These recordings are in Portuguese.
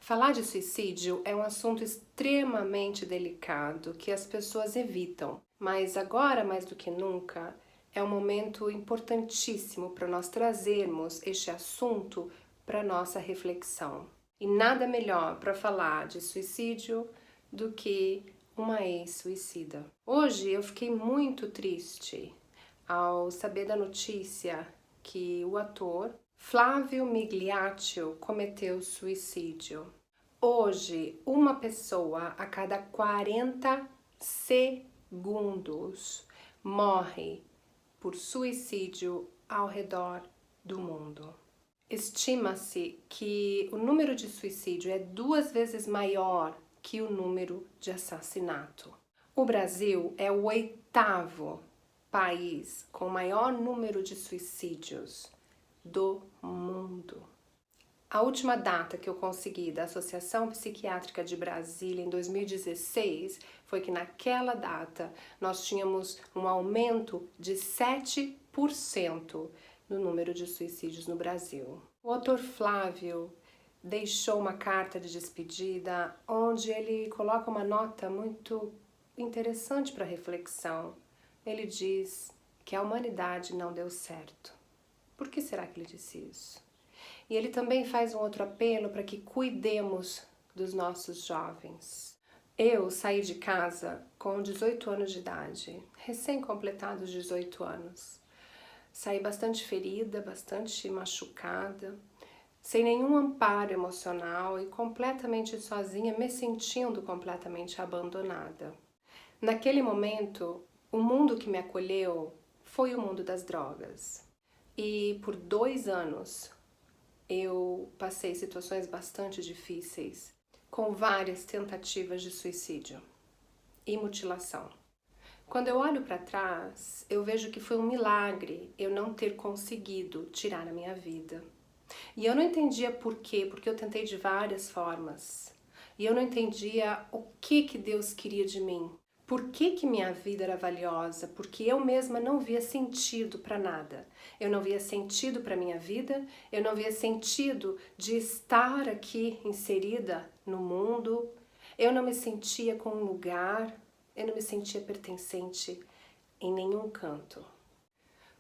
Falar de suicídio é um assunto extremamente delicado que as pessoas evitam, mas agora mais do que nunca é um momento importantíssimo para nós trazermos este assunto para nossa reflexão. E nada melhor para falar de suicídio do que uma ex-suicida. Hoje eu fiquei muito triste ao saber da notícia que o ator Flávio Migliaccio cometeu suicídio. Hoje, uma pessoa a cada 40 segundos morre por suicídio ao redor do mundo. Estima-se que o número de suicídio é 2 vezes maior que o número de assassinato. O Brasil é o 8º país com o maior número de suicídios do mundo. A última data que eu consegui da Associação Psiquiátrica de Brasília, em 2016, foi que naquela data nós tínhamos um aumento de 7% no número de suicídios no Brasil. O autor Flávio deixou uma carta de despedida onde ele coloca uma nota muito interessante para reflexão. Ele diz que a humanidade não deu certo. Por que será que ele disse isso? E ele também faz um outro apelo para que cuidemos dos nossos jovens. Eu saí de casa com 18 anos de idade, recém-completados 18 anos. Saí bastante ferida, bastante machucada, sem nenhum amparo emocional e completamente sozinha, me sentindo completamente abandonada. Naquele momento, o mundo que me acolheu foi o mundo das drogas. E por 2 anos eu passei situações bastante difíceis, com várias tentativas de suicídio e mutilação. Quando eu olho para trás, eu vejo que foi um milagre eu não ter conseguido tirar a minha vida. E eu não entendia por quê, porque eu tentei de várias formas. E eu não entendia o que Deus queria de mim. Por que minha vida era valiosa? Porque eu mesma não via sentido para nada. Eu não via sentido para minha vida, eu não via sentido de estar aqui inserida no mundo. Eu não me sentia com um lugar, eu não me sentia pertencente em nenhum canto.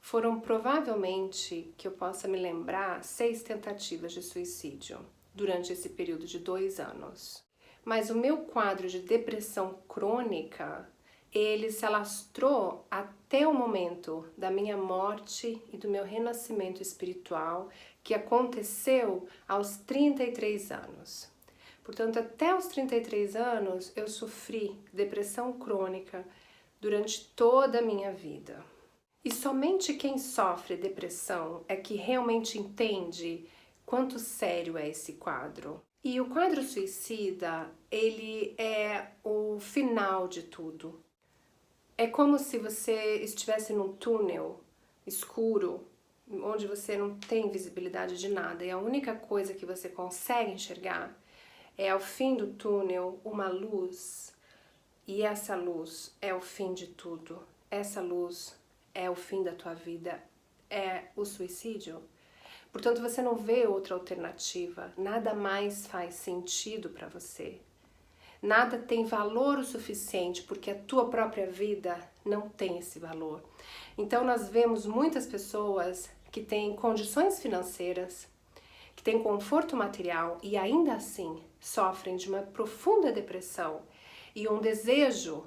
Foram provavelmente, que eu possa me lembrar, 6 tentativas de suicídio durante esse período de 2 anos. Mas o meu quadro de depressão crônica, ele se alastrou até o momento da minha morte e do meu renascimento espiritual, que aconteceu aos 33 anos. Portanto, até os 33 anos, eu sofri depressão crônica durante toda a minha vida. E somente quem sofre depressão é que realmente entende quanto sério é esse quadro. E o quadro suicida, ele é o final de tudo. É como se você estivesse num túnel escuro, onde você não tem visibilidade de nada, e a única coisa que você consegue enxergar é ao fim do túnel uma luz, e essa luz é o fim de tudo. Essa luz é o fim da tua vida, é o suicídio. Portanto, você não vê outra alternativa, nada mais faz sentido para você. Nada tem valor o suficiente, porque a tua própria vida não tem esse valor. Então, nós vemos muitas pessoas que têm condições financeiras, que têm conforto material e ainda assim sofrem de uma profunda depressão e um desejo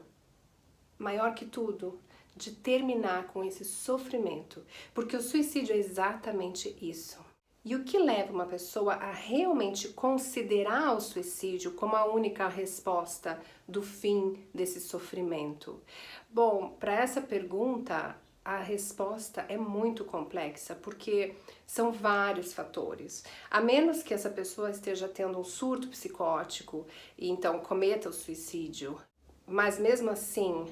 maior que tudo de terminar com esse sofrimento, porque o suicídio é exatamente isso. E o que leva uma pessoa a realmente considerar o suicídio como a única resposta do fim desse sofrimento? Bom, para essa pergunta, a resposta é muito complexa, porque são vários fatores. A menos que essa pessoa esteja tendo um surto psicótico e então cometa o suicídio, mas mesmo assim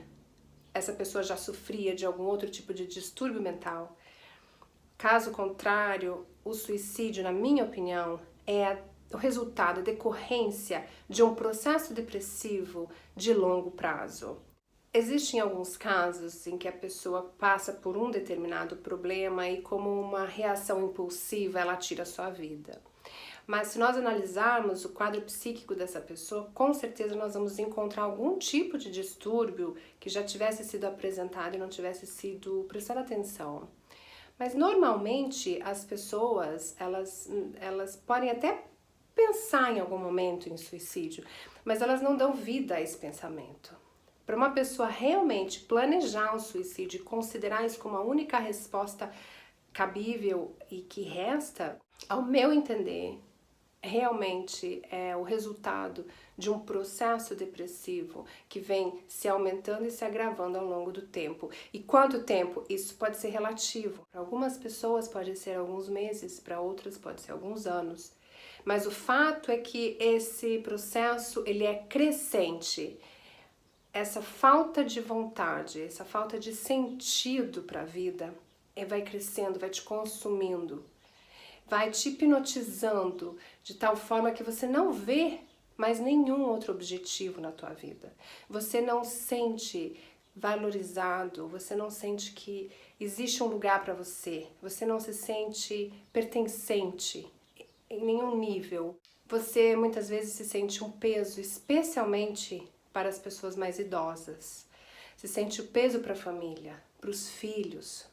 essa pessoa já sofria de algum outro tipo de distúrbio mental. Caso contrário, o suicídio, na minha opinião, é o resultado, a decorrência de um processo depressivo de longo prazo. Existem alguns casos em que a pessoa passa por um determinado problema e, como uma reação impulsiva, ela tira a sua vida. Mas se nós analisarmos o quadro psíquico dessa pessoa, com certeza nós vamos encontrar algum tipo de distúrbio que já tivesse sido apresentado e não tivesse sido prestado atenção. Mas normalmente as pessoas, elas podem até pensar em algum momento em suicídio, mas elas não dão vida a esse pensamento. Para uma pessoa realmente planejar um suicídio e considerar isso como a única resposta cabível e que resta, ao meu entender, realmente é o resultado de um processo depressivo que vem se aumentando e se agravando ao longo do tempo. E quanto tempo? Isso pode ser relativo. Para algumas pessoas pode ser alguns meses, para outras pode ser alguns anos. Mas o fato é que esse processo ele é crescente. Essa falta de vontade, essa falta de sentido para a vida, vai crescendo, vai te consumindo, vai te hipnotizando de tal forma que você não vê mais nenhum outro objetivo na tua vida. Você não sente valorizado, você não sente que existe um lugar para você, você não se sente pertencente em nenhum nível. Você muitas vezes se sente um peso, especialmente para as pessoas mais idosas. Se sente o peso para a família, para os filhos.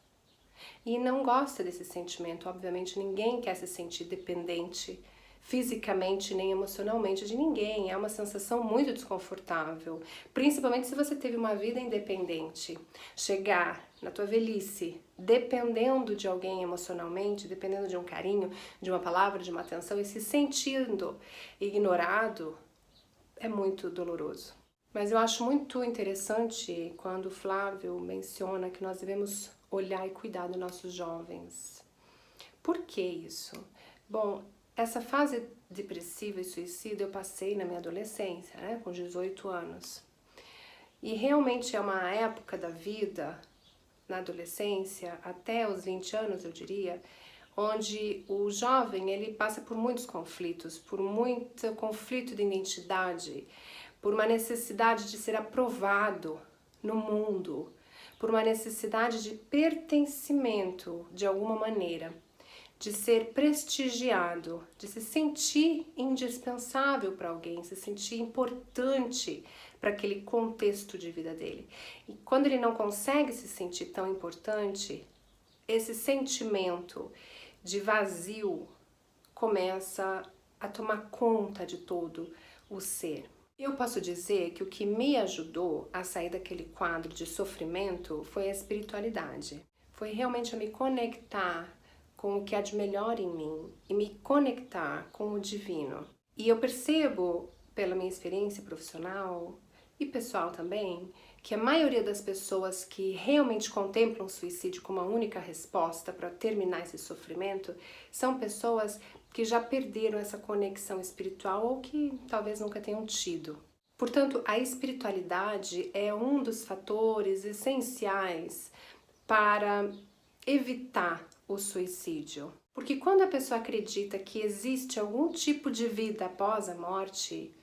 E não gosta desse sentimento. Obviamente, ninguém quer se sentir dependente fisicamente nem emocionalmente de ninguém. É uma sensação muito desconfortável. Principalmente se você teve uma vida independente. Chegar na tua velhice dependendo de alguém emocionalmente, dependendo de um carinho, de uma palavra, de uma atenção e se sentindo ignorado, é muito doloroso. Mas eu acho muito interessante quando o Flávio menciona que nós devemos olhar e cuidar dos nossos jovens. Por que isso? Bom, essa fase depressiva e suicida eu passei na minha adolescência, né, com 18 anos. E realmente é uma época da vida, na adolescência, até os 20 anos eu diria, onde o jovem ele passa por muitos conflitos, por muito conflito de identidade, por uma necessidade de ser aprovado no mundo, por uma necessidade de pertencimento de alguma maneira, de ser prestigiado, de se sentir indispensável para alguém, se sentir importante para aquele contexto de vida dele. E quando ele não consegue se sentir tão importante, esse sentimento de vazio começa a tomar conta de todo o ser. Eu posso dizer que o que me ajudou a sair daquele quadro de sofrimento foi a espiritualidade. Foi realmente a me conectar com o que há de melhor em mim e me conectar com o divino. E eu percebo, pela minha experiência profissional e pessoal também, que a maioria das pessoas que realmente contemplam o suicídio como a única resposta para terminar esse sofrimento são pessoas que já perderam essa conexão espiritual ou que talvez nunca tenham tido. Portanto, a espiritualidade é um dos fatores essenciais para evitar o suicídio. Porque quando a pessoa acredita que existe algum tipo de vida após a morte,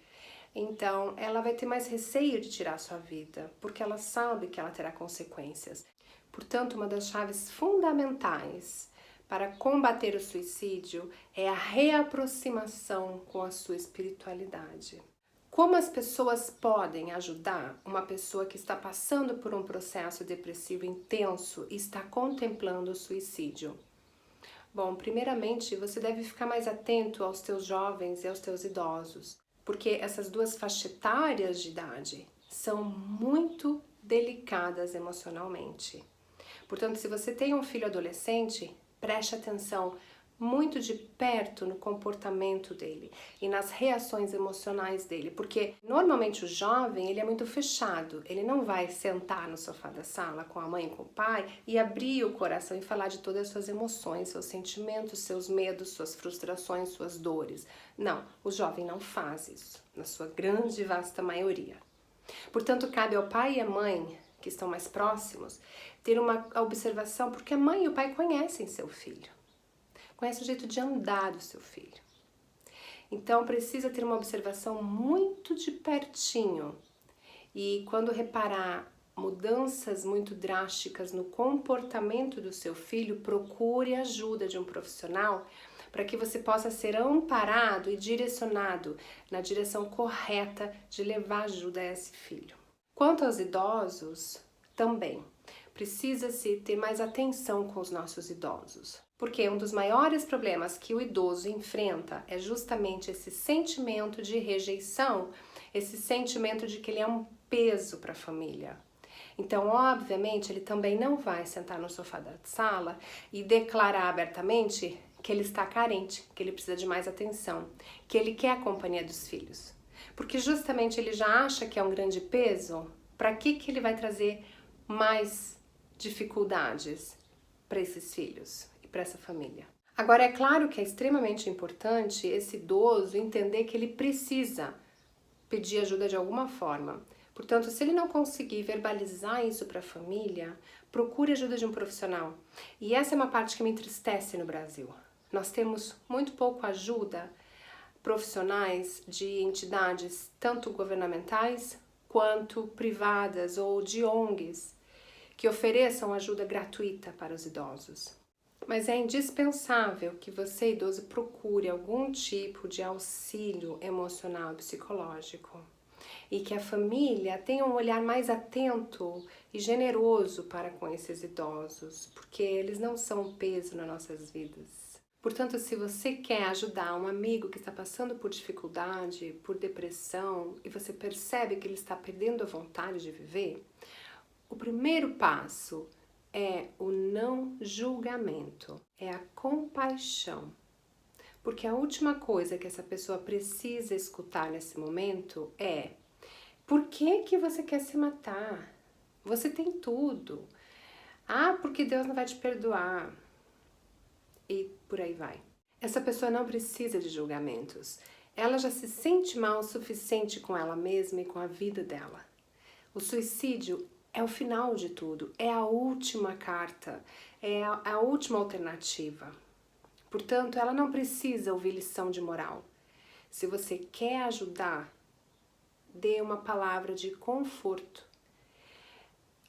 então ela vai ter mais receio de tirar sua vida, porque ela sabe que ela terá consequências. Portanto, uma das chaves fundamentais para combater o suicídio é a reaproximação com a sua espiritualidade. Como as pessoas podem ajudar uma pessoa que está passando por um processo depressivo intenso e está contemplando o suicídio? Bom, primeiramente, você deve ficar mais atento aos teus jovens e aos teus idosos, porque essas duas faixas etárias de idade são muito delicadas emocionalmente. Portanto, se você tem um filho adolescente, preste atenção muito de perto no comportamento dele e nas reações emocionais dele, porque normalmente o jovem ele é muito fechado, ele não vai sentar no sofá da sala com a mãe e com o pai e abrir o coração e falar de todas as suas emoções, seus sentimentos, seus medos, suas frustrações, suas dores. Não, o jovem não faz isso, na sua grande e vasta maioria. Portanto, cabe ao pai e à mãe que estão mais próximos ter uma observação, porque a mãe e o pai conhecem seu filho. Conhece o jeito de andar do seu filho. Então precisa ter uma observação muito de pertinho. E quando reparar mudanças muito drásticas no comportamento do seu filho, procure ajuda de um profissional para que você possa ser amparado e direcionado na direção correta de levar ajuda a esse filho. Quanto aos idosos, também precisa-se ter mais atenção com os nossos idosos, porque um dos maiores problemas que o idoso enfrenta é justamente esse sentimento de rejeição, esse sentimento de que ele é um peso para a família. Então, obviamente, ele também não vai sentar no sofá da sala e declarar abertamente que ele está carente, que ele precisa de mais atenção, que ele quer a companhia dos filhos. Porque justamente ele já acha que é um grande peso, para que ele vai trazer mais dificuldades para esses filhos e para essa família? Agora, é claro que é extremamente importante esse idoso entender que ele precisa pedir ajuda de alguma forma. Portanto, se ele não conseguir verbalizar isso para a família, procure ajuda de um profissional. E essa é uma parte que me entristece no Brasil. Nós temos muito pouco ajuda profissionais de entidades tanto governamentais quanto privadas ou de ONGs que ofereçam ajuda gratuita para os idosos. Mas é indispensável que você, idoso, procure algum tipo de auxílio emocional e psicológico e que a família tenha um olhar mais atento e generoso para com esses idosos, porque eles não são um peso nas nossas vidas. Portanto, se você quer ajudar um amigo que está passando por dificuldade, por depressão, e você percebe que ele está perdendo a vontade de viver, o primeiro passo é o não julgamento, é a compaixão. Porque a última coisa que essa pessoa precisa escutar nesse momento é: por que você quer se matar? Você tem tudo. Ah, porque Deus não vai te perdoar. E por aí vai. Essa pessoa não precisa de julgamentos. Ela já se sente mal o suficiente com ela mesma e com a vida dela. O suicídio é o final de tudo, é a última carta, é a última alternativa. Portanto, ela não precisa ouvir lição de moral. Se você quer ajudar, dê uma palavra de conforto.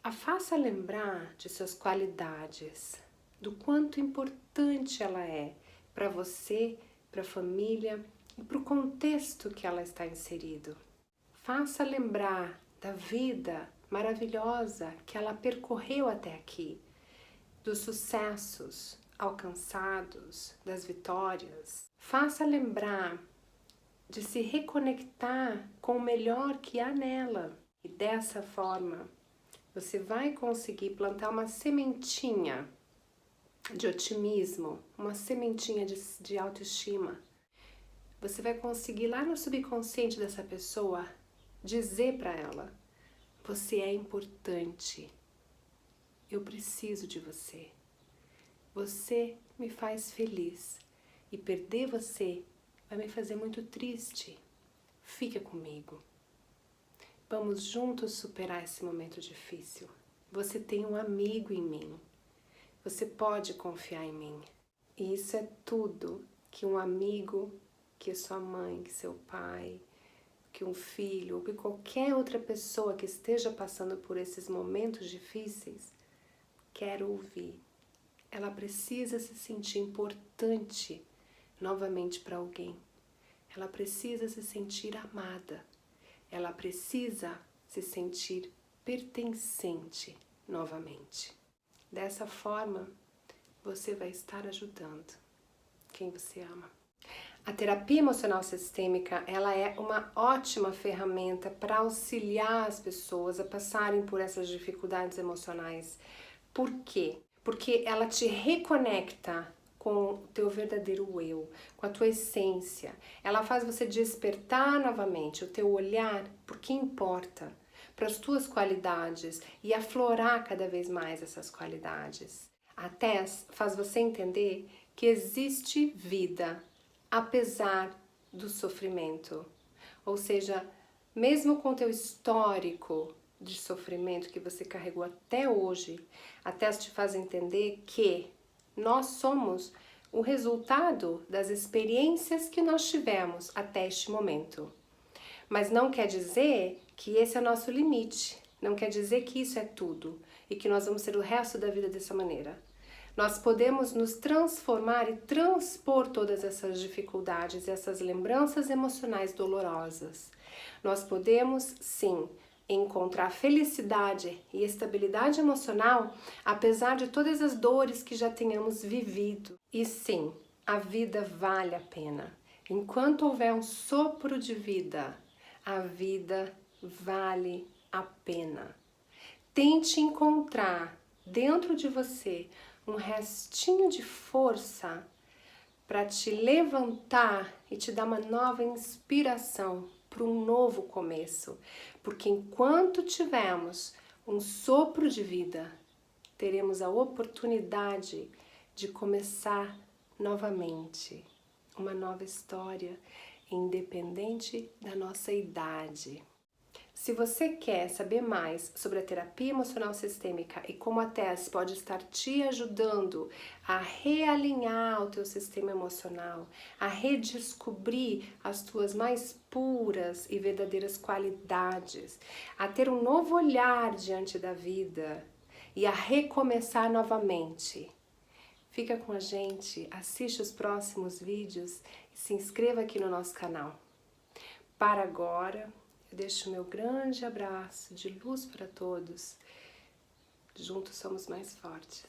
A faça lembrar de suas qualidades, do quanto importante ela é para você, para a família e para o contexto que ela está inserido. Faça lembrar da vida maravilhosa que ela percorreu até aqui, dos sucessos alcançados, das vitórias. Faça lembrar de se reconectar com o melhor que há nela. E dessa forma, você vai conseguir plantar uma sementinha de otimismo, uma sementinha de autoestima. Você vai conseguir lá no subconsciente dessa pessoa dizer para ela: você é importante, eu preciso de você, você me faz feliz e perder você vai me fazer muito triste. Fica comigo. Vamos juntos superar esse momento difícil. Você tem um amigo em mim. Você pode confiar em mim. E isso é tudo que um amigo, que sua mãe, que seu pai, que um filho ou que qualquer outra pessoa que esteja passando por esses momentos difíceis quer ouvir. Ela precisa se sentir importante novamente para alguém. Ela precisa se sentir amada. Ela precisa se sentir pertencente novamente. Dessa forma, você vai estar ajudando quem você ama. A terapia emocional sistêmica, ela é uma ótima ferramenta para auxiliar as pessoas a passarem por essas dificuldades emocionais. Por quê? Porque ela te reconecta com o teu verdadeiro eu, com a tua essência. Ela faz você despertar novamente o teu olhar por que importa, para as tuas qualidades e aflorar cada vez mais essas qualidades. A TESS faz você entender que existe vida apesar do sofrimento. Ou seja, mesmo com o teu histórico de sofrimento que você carregou até hoje, a TESS te faz entender que nós somos o resultado das experiências que nós tivemos até este momento. Mas não quer dizer que esse é o nosso limite. Não quer dizer que isso é tudo e que nós vamos ser o resto da vida dessa maneira. Nós podemos nos transformar e transpor todas essas dificuldades, essas lembranças emocionais dolorosas. Nós podemos, sim, encontrar felicidade e estabilidade emocional, apesar de todas as dores que já tenhamos vivido. E sim, a vida vale a pena. Enquanto houver um sopro de vida, a vida vale a pena. Tente encontrar dentro de você um restinho de força para te levantar e te dar uma nova inspiração para um novo começo. Porque enquanto tivermos um sopro de vida, teremos a oportunidade de começar novamente uma nova história, independente da nossa idade. Se você quer saber mais sobre a terapia emocional sistêmica e como a TESS pode estar te ajudando a realinhar o teu sistema emocional, a redescobrir as tuas mais puras e verdadeiras qualidades, a ter um novo olhar diante da vida e a recomeçar novamente, fica com a gente, assiste os próximos vídeos e se inscreva aqui no nosso canal. Para agora, eu deixo meu grande abraço de luz para todos. Juntos somos mais fortes.